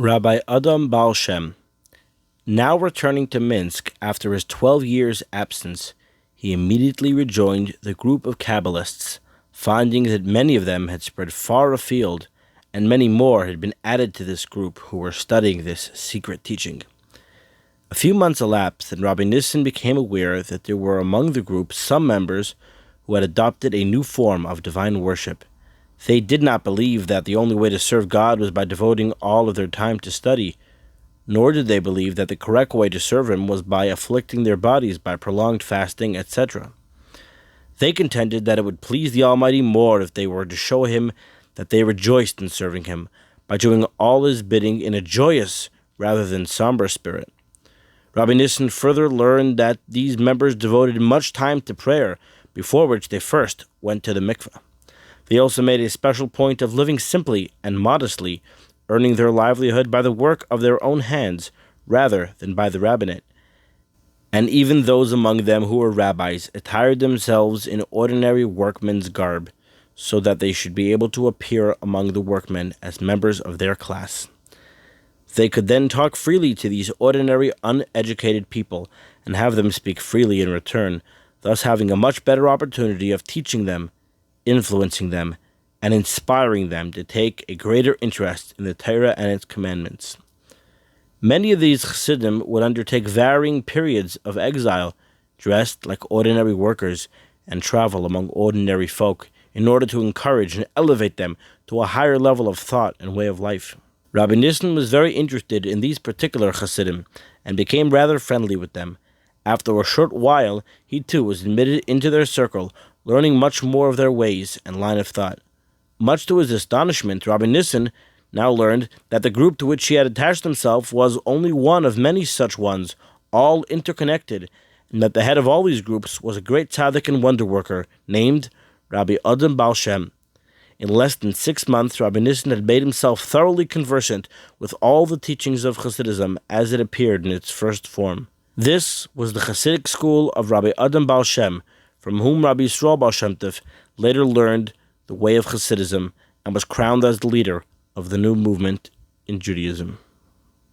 Rabbi Adam Baal Shem. Now returning to Minsk after his 12 years' absence, he immediately rejoined the group of Kabbalists, finding that many of them had spread far afield, and many more had been added to this group who were studying this secret teaching. A few months elapsed, and Rabbi Nissen became aware that there were among the group some members who had adopted a new form of divine worship. They did not believe that the only way to serve God was by devoting all of their time to study, nor did they believe that the correct way to serve Him was by afflicting their bodies by prolonged fasting, etc. They contended that it would please the Almighty more if they were to show Him that they rejoiced in serving Him by doing all His bidding in a joyous rather than somber spirit. Rabbi Nissen further learned that these members devoted much time to prayer, before which they first went to the mikveh. They also made a special point of living simply and modestly, earning their livelihood by the work of their own hands rather than by the rabbinate. And even those among them who were rabbis attired themselves in ordinary workmen's garb, so that they should be able to appear among the workmen as members of their class. They could then talk freely to these ordinary, uneducated people and have them speak freely in return, thus having a much better opportunity of teaching them, influencing them, and inspiring them to take a greater interest in the Torah and its commandments. Many of these Chassidim would undertake varying periods of exile, dressed like ordinary workers, and travel among ordinary folk, in order to encourage and elevate them to a higher level of thought and way of life. Rabbi Nissen was very interested in these particular Chassidim, and became rather friendly with them. After a short while, he too was admitted into their circle, learning much more of their ways and line of thought. Much to his astonishment, Rabbi Nissen now learned that the group to which he had attached himself was only one of many such ones, all interconnected, and that the head of all these groups was a great tzaddik and wonder worker, named Rabbi Adam Baal Shem. In less than 6 months, Rabbi Nissen had made himself thoroughly conversant with all the teachings of Hasidism as it appeared in its first form. This was the Hasidic school of Rabbi Adam Baal Shem, from whom Rabbi Yisrael Baal Shem Tov later learned the way of Hasidism and was crowned as the leader of the new movement in Judaism.